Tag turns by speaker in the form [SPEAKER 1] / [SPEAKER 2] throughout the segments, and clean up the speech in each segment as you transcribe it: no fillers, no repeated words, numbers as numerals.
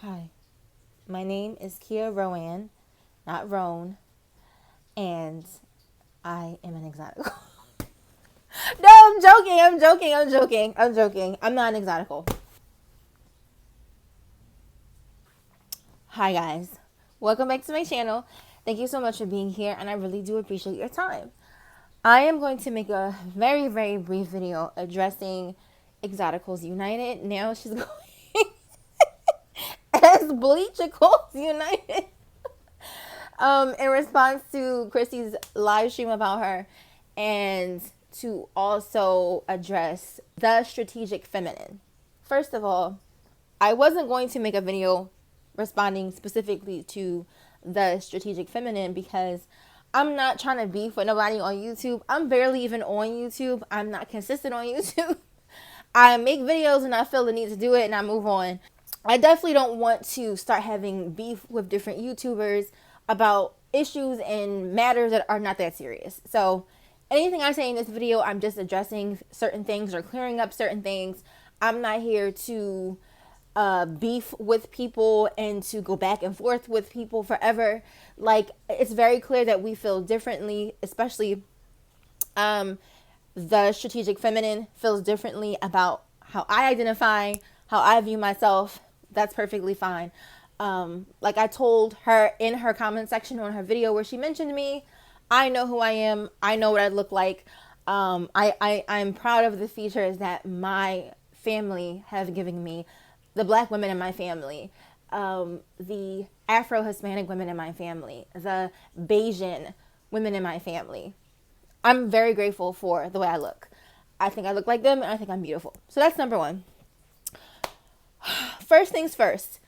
[SPEAKER 1] Hi, my name is Kia Rowan, not Roan, and I am an exotic. No, I'm joking. I'm not an exotical. Hi, guys. Welcome back to my channel. Thank you so much for being here, and I really do appreciate your time. I am going to make a very, very brief video addressing Exoticals United. Now she's going as Bleachicals United. In response to Chrissy's live stream about her, and to also address the strategic feminine. First of all, I wasn't going to make a video responding specifically to the strategic feminine because I'm not trying to beef with nobody on YouTube. I'm barely even on YouTube. I'm not consistent on YouTube. I make videos and I feel the need to do it and I move on. I definitely don't want to start having beef with different YouTubers about issues and matters that are not that serious. So anything I say in this video, I'm just addressing certain things or clearing up certain things. I'm not here to beef with people and to go back and forth with people forever. Like, it's very clear that we feel differently, especially the strategic feminine feels differently about how I identify, how I view myself. That's perfectly fine. Like I told her in her comment section on her video where she mentioned me, I know who I am. I know what I look like. I'm proud of the features that my family have given me, the Black women in my family, the Afro-Hispanic women in my family, the Bayesian women in my family. I'm very grateful for the way I look. I think I look like them and I think I'm beautiful. So that's number one. First things first,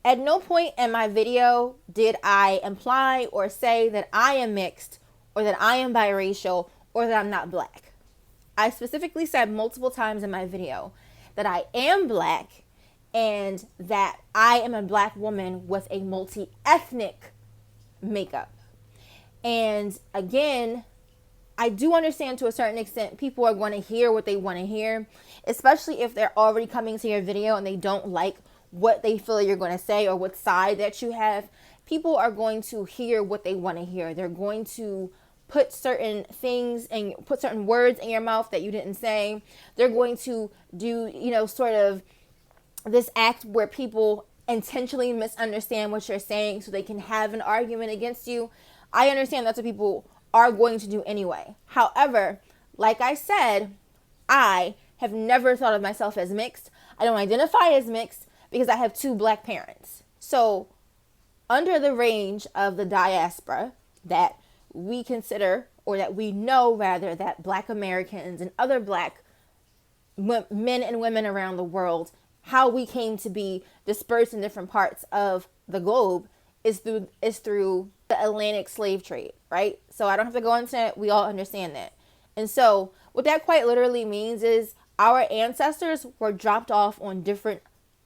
[SPEAKER 1] at no point in my video did I imply or say that I am mixed or that I am biracial or that I'm not Black. I specifically said multiple times in my video that I am Black and that I am a Black woman with a multi-ethnic makeup. And again, I do understand to a certain extent people are going to hear what they want to hear, especially if they're already coming to your video and they don't like what they feel you're going to say or what side that you have. People are going to hear what they want to hear. They're going to put certain things and put certain words in your mouth that you didn't say. They're going to do, sort of this act where people intentionally misunderstand what you're saying so they can have an argument against you. I understand that's what people are going to do anyway. However, like I said, I have never thought of myself as mixed. I don't identify as mixed because I have two Black parents. So under the range of the diaspora that we consider, or that we know rather, that Black Americans and other Black men and women around the world, how we came to be dispersed in different parts of the globe is through the Atlantic slave trade, right? So I don't have to go into it. We all understand that. And so what that quite literally means is our ancestors were dropped off on different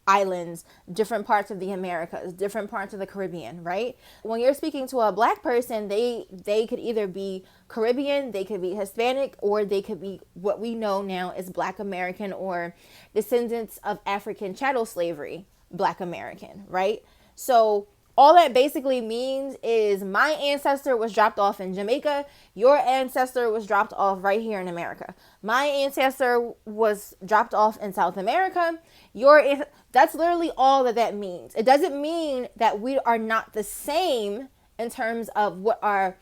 [SPEAKER 1] islands, different parts of the Americas, different parts of the Caribbean, right? When you're speaking to a Black person, they could either be Caribbean, they could be Hispanic, or they could be what we know now as Black American or descendants of African chattel slavery, Black American, right? So all that basically means is my ancestor was dropped off in Jamaica. Your ancestor was dropped off right here in America. My ancestor was dropped off in South America. That's literally all that means. It doesn't mean that we are not the same in terms of what our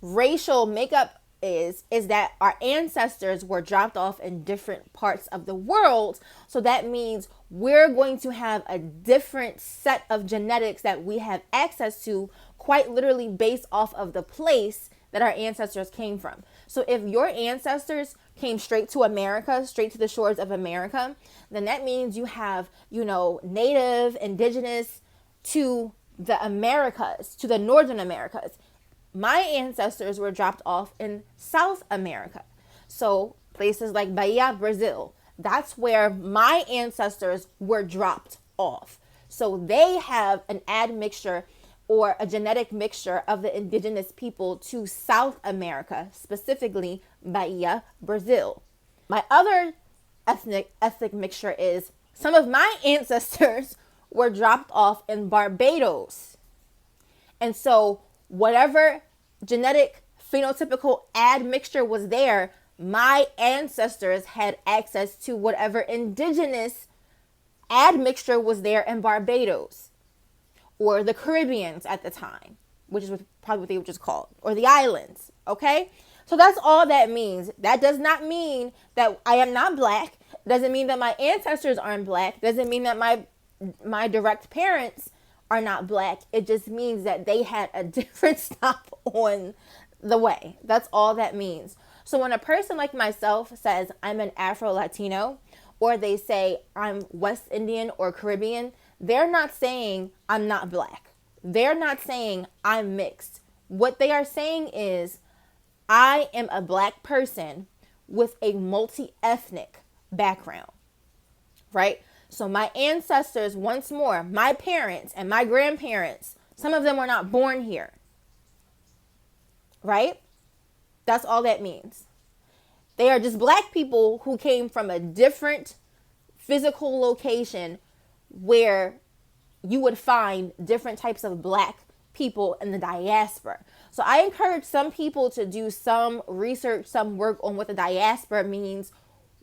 [SPEAKER 1] racial makeup is that our ancestors were dropped off in different parts of the world. So that means we're going to have a different set of genetics that we have access to, quite literally based off of the place that our ancestors came from. So if your ancestors came straight to America, straight to the shores of America, then that means you have, native, indigenous to the Americas, to the Northern Americas. My ancestors were dropped off in South America. So places like Bahia, Brazil, that's where my ancestors were dropped off. So they have an admixture or a genetic mixture of the indigenous people to South America, specifically Bahia, Brazil. My other ethnic mixture is some of my ancestors were dropped off in Barbados. And so whatever genetic phenotypical admixture was there, my ancestors had access to whatever indigenous admixture was there in Barbados or the Caribbeans at the time, which is probably what they were just called, or the islands. Okay, so that's all that means. That does not mean that I am not black. Doesn't mean that my ancestors aren't black. Doesn't mean that my direct parents are not black. It just means that they had a different stop on the way. That's all that means. So when a person like myself says I'm an Afro-Latino, or they say I'm West Indian or Caribbean, they're not saying I'm not black. They're not saying I'm mixed. What they are saying is I am a black person with a multi-ethnic background, right? So my ancestors, once more, my parents and my grandparents, some of them were not born here, right? That's all that means. They are just black people who came from a different physical location where you would find different types of black people in the diaspora. So I encourage some people to do some research, some work on what the diaspora means,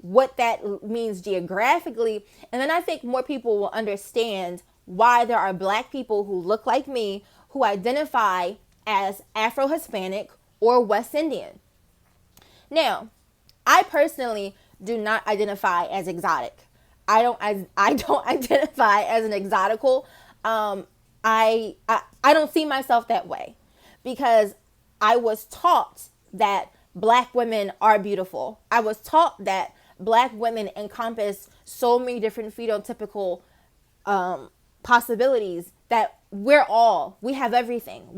[SPEAKER 1] what that means geographically. And then I think more people will understand why there are black people who look like me, who identify as Afro-Hispanic or West Indian. Now, I personally do not identify as exotic. I don't identify as an exotical. I don't see myself that way because I was taught that black women are beautiful. I was taught that black women encompass so many different phenotypical possibilities that we have everything.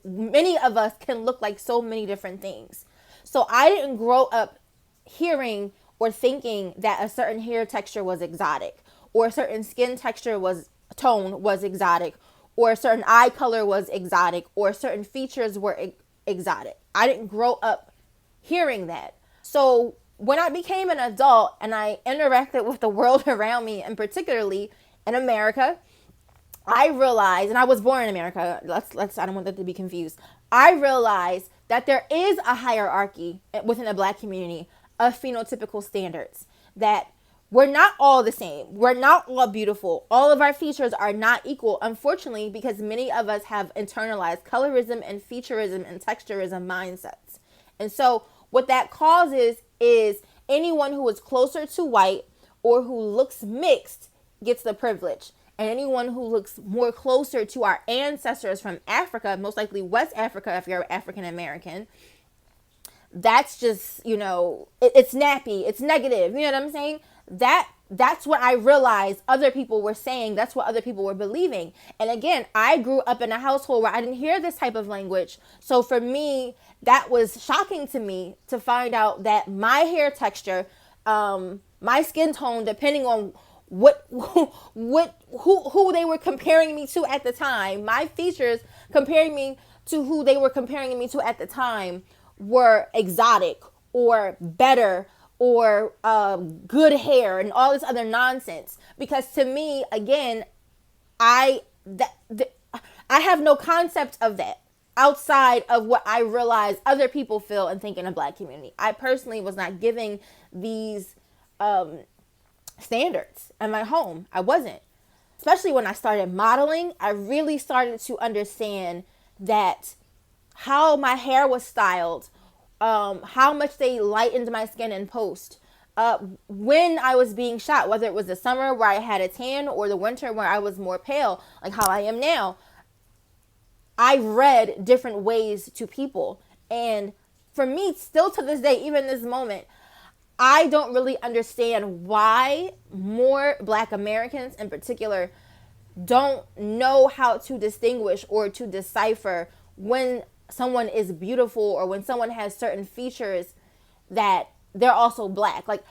[SPEAKER 1] Many of us can look like so many different things. So I didn't grow up hearing or thinking that a certain hair texture was exotic, or a certain skin tone was exotic, or a certain eye color was exotic, or certain features were exotic. I didn't grow up hearing that. So when I became an adult and I interacted with the world around me, and particularly in America, I realized, and I was born in America, I don't want that to be confused. I realized that there is a hierarchy within the black community of phenotypical standards, that we're not all the same. We're not all beautiful. All of our features are not equal, unfortunately, because many of us have internalized colorism and featureism and texturism mindsets. And so what that causes is anyone who is closer to white or who looks mixed gets the privilege. And anyone who looks more closer to our ancestors from Africa, most likely West Africa if you're African American, that's just, it's nappy, it's negative. You know what I'm saying? That's what I realized other people were saying. That's what other people were believing. And again, I grew up in a household where I didn't hear this type of language. So for me, that was shocking to me to find out that my hair texture, my skin tone, depending on who they were comparing me to at the time, my features comparing me to who they were comparing me to at the time were exotic or better or good hair and all this other nonsense. Because to me, again, I have no concept of that outside of what I realize other people feel and think in a black community. I personally was not giving these standards in my home. I wasn't. Especially when I started modeling, I really started to understand that how my hair was styled, how much they lightened my skin in post, when I was being shot, whether it was the summer where I had a tan or the winter where I was more pale, like how I am now. I read different ways to people. And for me, still to this day, even this moment, I don't really understand why more Black Americans in particular don't know how to distinguish or to decipher when someone is beautiful or when someone has certain features that they're also Black. Like,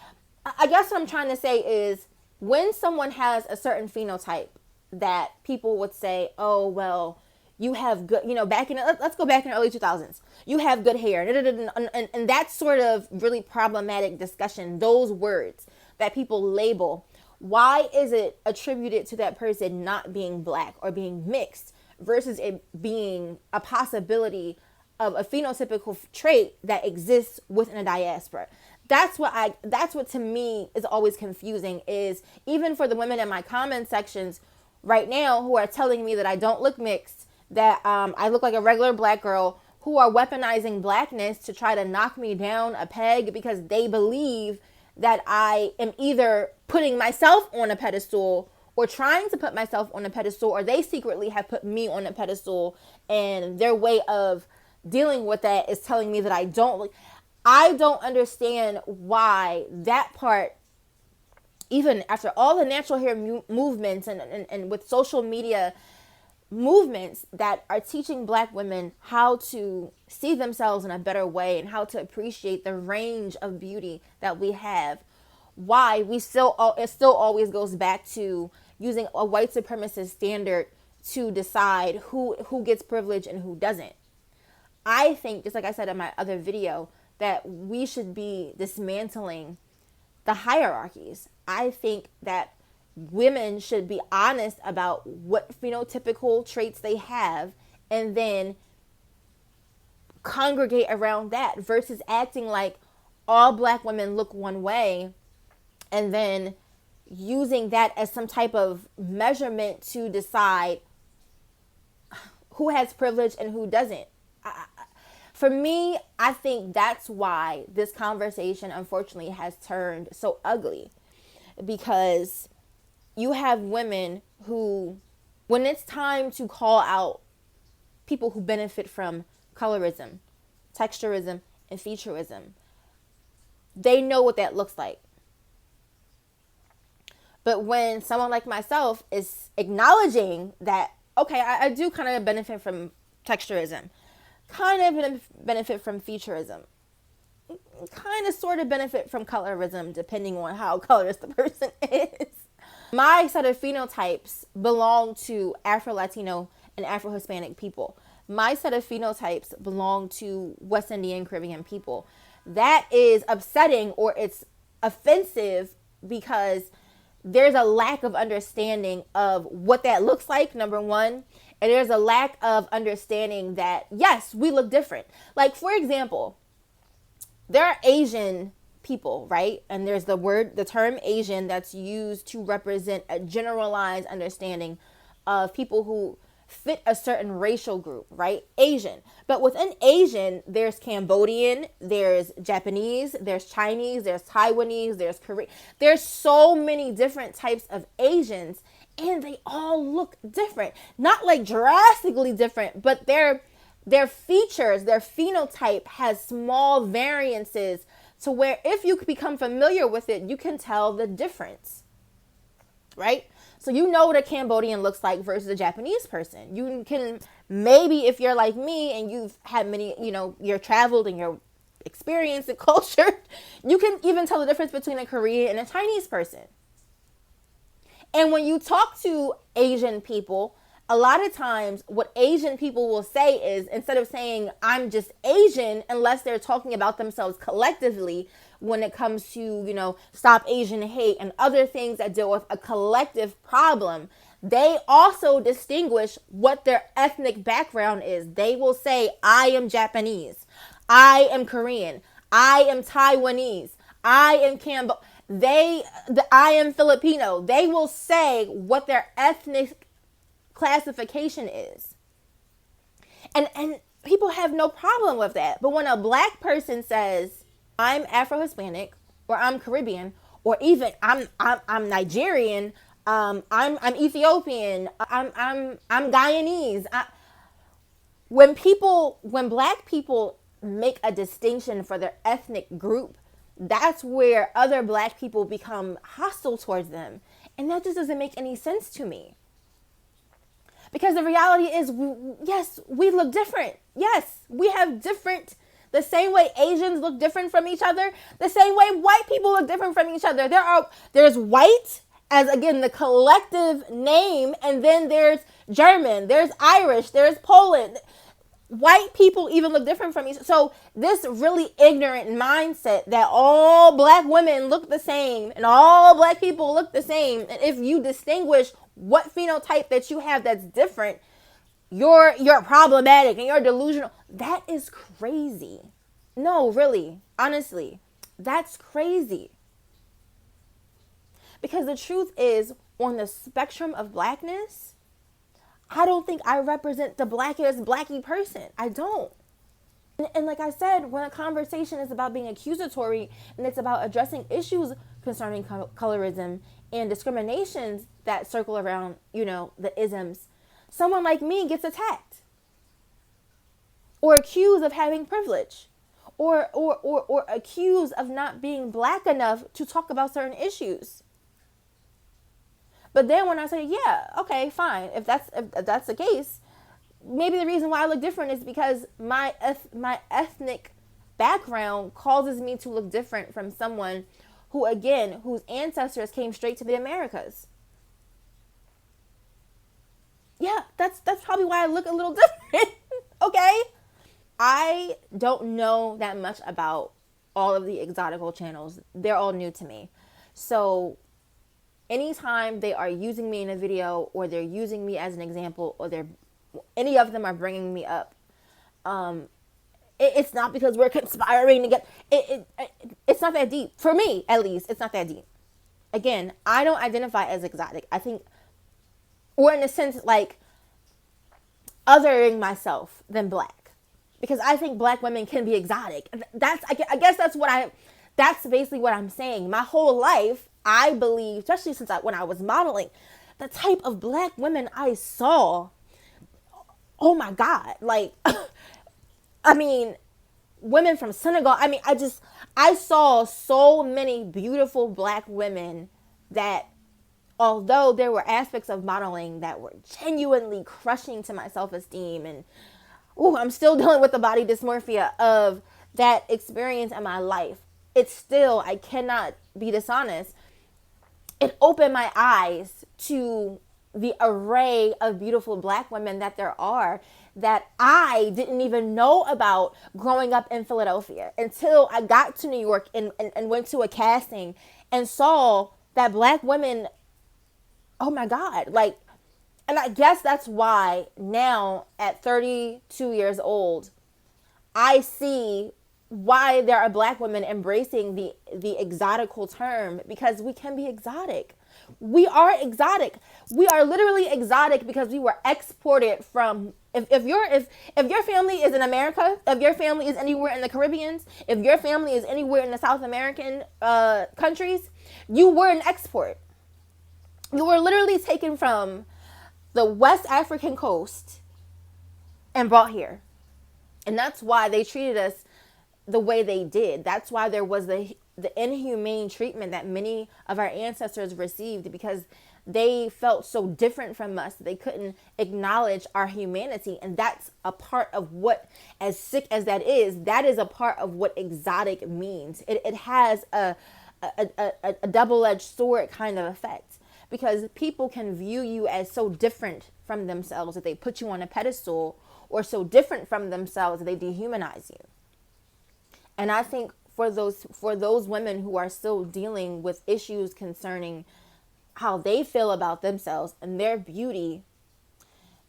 [SPEAKER 1] I guess what I'm trying to say is when someone has a certain phenotype that people would say, oh, well, you have good, let's go back in the early 2000s. You have good hair. And that sort of really problematic discussion, those words that people label Why is it attributed to that person not being black or being mixed versus it being a possibility of a phenotypical trait that exists within a diaspora? That's what to me is always confusing, is even for the women in my comment sections right now who are telling me that I don't look mixed, that I look like a regular black girl, who are weaponizing blackness to try to knock me down a peg because they believe that I am either putting myself on a pedestal or trying to put myself on a pedestal, or they secretly have put me on a pedestal, and their way of dealing with that is telling me that I don't look. I don't understand why that part, even after all the natural hair movements and with social media movements that are teaching black women how to see themselves in a better way and how to appreciate the range of beauty that we have, why it still always goes back to using a white supremacist standard to decide who gets privilege and who doesn't. I think, just like I said in my other video, that we should be dismantling the hierarchies. I think that women should be honest about what phenotypical traits they have and then congregate around that versus acting like all black women look one way and then using that as some type of measurement to decide who has privilege and who doesn't. For me, I think that's why this conversation, unfortunately, has turned so ugly, because you have women who, when it's time to call out people who benefit from colorism, texturism, and featureism, they know what that looks like. But when someone like myself is acknowledging that, okay, I do kind of benefit from texturism, kind of benefit from featureism, kind of sort of benefit from colorism, depending on how colorist the person is. My set of phenotypes belong to Afro-Latino and Afro-Hispanic people. My set of phenotypes belong to West Indian Caribbean people. That is upsetting, or it's offensive, because there's a lack of understanding of what that looks like, number one. And there's a lack of understanding that, yes, we look different. Like, for example, there are Asian people, right? And there's the term Asian that's used to represent a generalized understanding of people who fit a certain racial group, right? Asian. But within Asian, there's Cambodian, there's Japanese, there's Chinese, there's Taiwanese, there's Korean. There's so many different types of Asians, and they all look different. Not like drastically different, but their features, their phenotype has small variances to where if you become familiar with it, you can tell the difference, right? So you know what a Cambodian looks like versus a Japanese person. You can, maybe if you're like me and you've had many, you're traveled and you're experienced in culture, you can even tell the difference between a Korean and a Chinese person. And when you talk to Asian people, a lot of times what Asian people will say is, instead of saying I'm just Asian, unless they're talking about themselves collectively when it comes to, Stop Asian Hate and other things that deal with a collective problem, they also distinguish what their ethnic background is. They will say, I am Japanese, I am Korean, I am Taiwanese, I am I am Filipino. They will say what their ethnic classification is. And people have no problem with that. But when a black person says, I'm Afro-Hispanic, or I'm Caribbean, or even I'm Nigerian, I'm Ethiopian, I'm Guyanese. When black people make a distinction for their ethnic group, that's where other black people become hostile towards them. And that just doesn't make any sense to me. Because the reality is, yes, we look different. Yes, we have different, the same way Asians look different from each other, the same way white people look different from each other. There's white as, again, the collective name, and then there's German, there's Irish, there's Poland. White people even look different from each. So this really ignorant mindset that all black women look the same and all black people look the same, and if you distinguish what phenotype that you have that's different, you're problematic and you're delusional. That is crazy. No, really, honestly, that's crazy. Because the truth is, on the spectrum of blackness, I don't think I represent the blackest blacky person. I don't. And like I said, when a conversation is about being accusatory and it's about addressing issues concerning colorism and discriminations that circle around, the isms, someone like me gets attacked or accused of having privilege or accused of not being black enough to talk about certain issues. But then when I say, yeah, okay, fine, if that's the case, maybe the reason why I look different is because my ethnic background causes me to look different from someone whose ancestors came straight to the Americas. Yeah, that's probably why I look a little different. Okay? I don't know that much about all of the exotical channels. They're all new to me. So anytime they are using me in a video or they're using me as an example or any of them are bringing me up, it's not because we're conspiring to get it's not that deep. For me, at least, it's not that deep. Again, I don't identify as exotic. I think, or in a sense, like othering myself than black, because I think black women can be exotic. I guess that's basically what I'm saying. My whole life, I believe, especially since when I was modeling, the type of black women I saw, oh my God, like, I mean, women from Senegal. I mean, I saw so many beautiful black women that, although there were aspects of modeling that were genuinely crushing to my self-esteem, and I'm still dealing with the body dysmorphia of that experience in my life, it's still, I cannot be dishonest, it opened my eyes to the array of beautiful black women that there are that I didn't even know about growing up in Philadelphia until I got to New York and went to a casting and saw that black women, oh my God, like, and I guess that's why now at 32 years old, I see why there are black women embracing the exotical term, because we can be exotic. We are exotic. We are literally exotic because we were exported from, if your family is in America, if your family is anywhere in the Caribbean, if your family is anywhere in the South American countries, you were an export. You were literally taken from the West African coast and brought here. And that's why they treated us the way they did. That's why there was the inhumane treatment that many of our ancestors received, because they felt so different from us. They couldn't acknowledge our humanity. And that's a part of what, as sick as that is a part of what exotic means. It has a double-edged sword kind of effect, because people can view you as so different from themselves that they put you on a pedestal, or so different from themselves that they dehumanize you. And I think for those women who are still dealing with issues concerning how they feel about themselves and their beauty,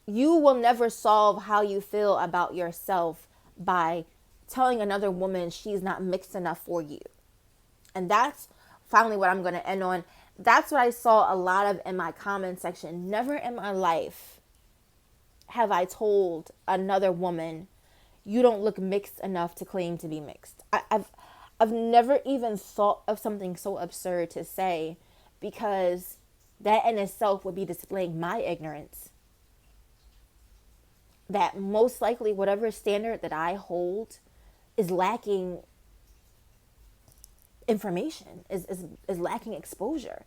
[SPEAKER 1] you will never solve how you feel about yourself by telling another woman she's not mixed enough for you. And that's finally what I'm going to end on. That's what I saw a lot of in my comment section. Never in my life have I told another woman, you don't look mixed enough to claim to be mixed. I've never even thought of something so absurd to say, because that in itself would be displaying my ignorance. That most likely whatever standard that I hold is lacking information, is lacking exposure.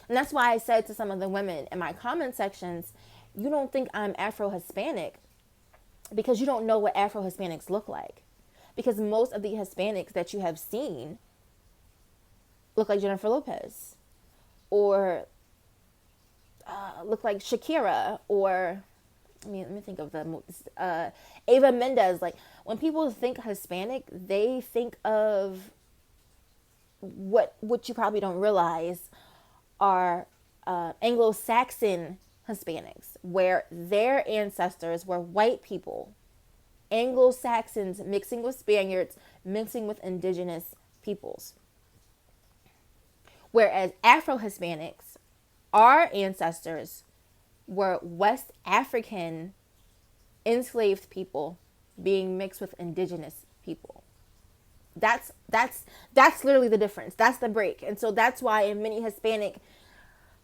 [SPEAKER 1] And that's why I said to some of the women in my comment sections, you don't think I'm Afro-Hispanic because you don't know what Afro-Hispanics look like. Because most of the Hispanics that you have seen look like Jennifer Lopez, or look like Shakira, or let me think of the Ava Mendez. Like, when people think Hispanic, they think of what you probably don't realize are Anglo-Saxon Hispanics, where their ancestors were white people. Anglo-Saxons mixing with Spaniards, mixing with indigenous peoples. Whereas Afro-Hispanics, our ancestors were West African enslaved people being mixed with indigenous people. That's literally the difference. That's the break. And so that's why in many Hispanic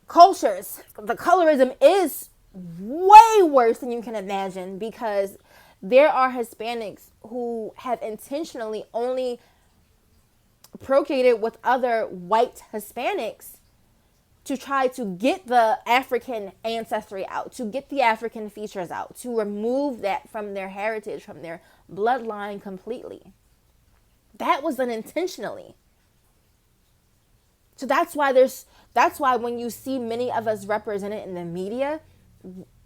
[SPEAKER 1] cultures, the colorism is way worse than you can imagine, because there are Hispanics who have intentionally only procreated with other white Hispanics to try to get the African ancestry out, to get the African features out, to remove that from their heritage, from their bloodline completely. That was done intentionally. So that's why when you see many of us represented in the media,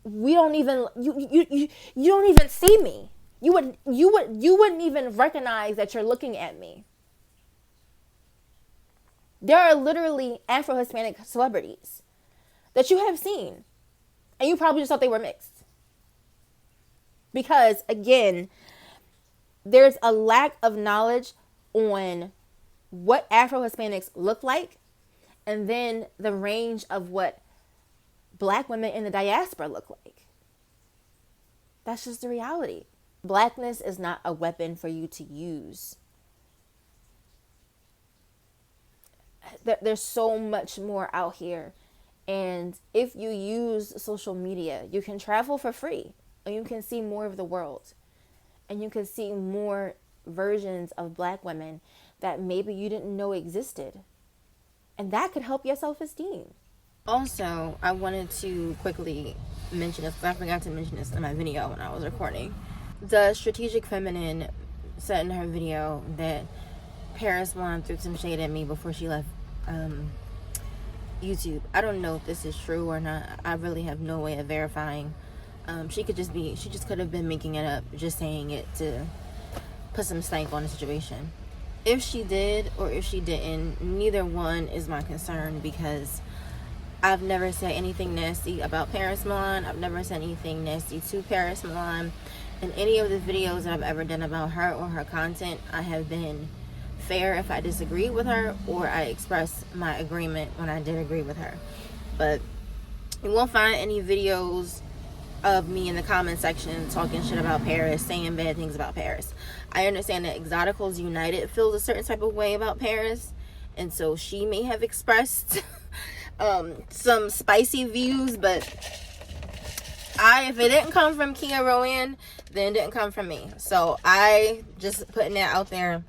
[SPEAKER 1] we don't even you don't even see me. You wouldn't even recognize that you're looking at me. There are literally Afro-Hispanic celebrities that you have seen, and you probably just thought they were mixed. Because, again, there's a lack of knowledge on what Afro-Hispanics look like, and then the range of what Black women in the diaspora look like. That's just the reality. Blackness is not a weapon for you to use. There's so much more out here. And if you use social media, you can travel for free, and you can see more of the world, and you can see more versions of Black women that maybe you didn't know existed. And that could help your self-esteem. Also, I wanted to quickly mention this, because I forgot to mention this in my video when I was recording. The Strategic Feminine said in her video that Paris One threw some shade at me before she left YouTube. I don't know if this is true or not. I really have no way of verifying. She just could have been making it up, just saying it to put some stank on the situation. If she did or if she didn't, neither one is my concern, because I've never said anything nasty about Paris Milan. I've never said anything nasty to Paris Milan. In any of the videos that I've ever done about her or her content, I have been fair if I disagree with her, or I express my agreement when I did agree with her. But you won't find any videos of me in the comment section talking shit about Paris, saying bad things about Paris. I understand that Exoticals United feels a certain type of way about Paris, and so she may have expressed some spicy views, but if it didn't come from Kia Rowan, then it didn't come from me. So I just putting that out there.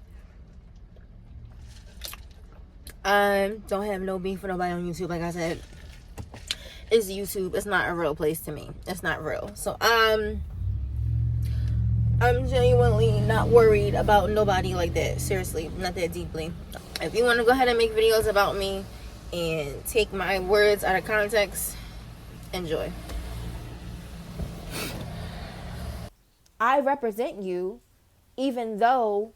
[SPEAKER 1] Don't have no beef with nobody on YouTube. Like I said, it's YouTube. It's not a real place to me. It's not real. So I'm genuinely not worried about nobody like that. Seriously, not that deeply. If you want to go ahead and make videos about me and take my words out of context, enjoy. I represent you, even though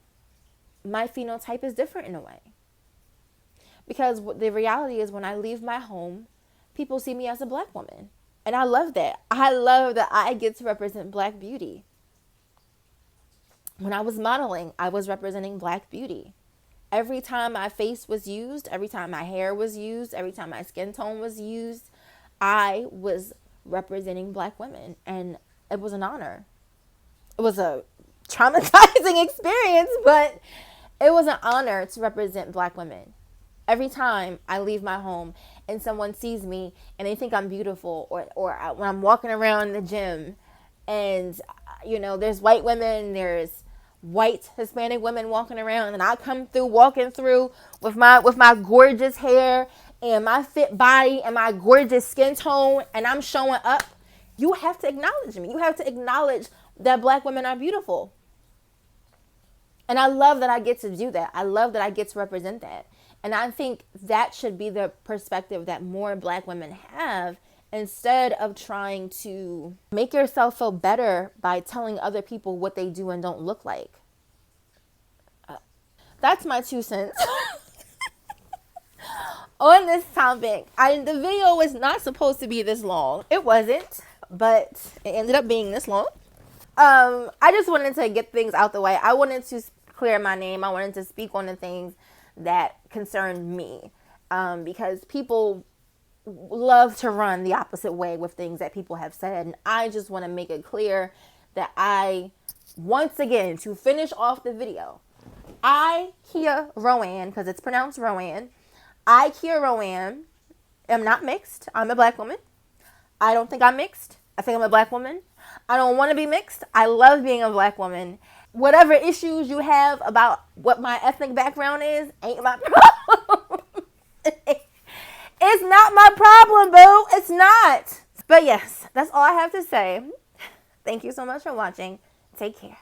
[SPEAKER 1] my phenotype is different in a way. Because the reality is, when I leave my home, people see me as a Black woman. And I love that. I love that I get to represent Black beauty. When I was modeling, I was representing Black beauty. Every time my face was used, every time my hair was used, every time my skin tone was used, I was representing Black women. And it was an honor. It was a traumatizing experience, but it was an honor to represent Black women. Every time I leave my home and someone sees me and they think I'm beautiful, or when I'm walking around the gym and, there's white women, there's white Hispanic women walking around, and I come through, walking through with my gorgeous hair and my fit body and my gorgeous skin tone, and I'm showing up, you have to acknowledge me. You have to acknowledge that Black women are beautiful. And I love that I get to do that. I love that I get to represent that. And I think that should be the perspective that more Black women have instead of trying to make yourself feel better by telling other people what they do and don't look like. That's my 2 cents on this topic. The video was not supposed to be this long. It wasn't, but it ended up being this long. I just wanted to get things out the way. I wanted to clear my name. I wanted to speak on the things that concerned me, because people love to run the opposite way with things that people have said. And I just want to make it clear that once again, to finish off the video, Kia Rowan, because it's pronounced Rowan, Kia Rowan am not mixed. I'm a black woman. I don't think I'm mixed. I think I'm a black woman. I don't want to be mixed. I love being a black woman. Whatever issues you have about what my ethnic background is, ain't my problem. It's not my problem, boo. It's not. But yes, that's all I have to say. Thank you so much for watching. Take care.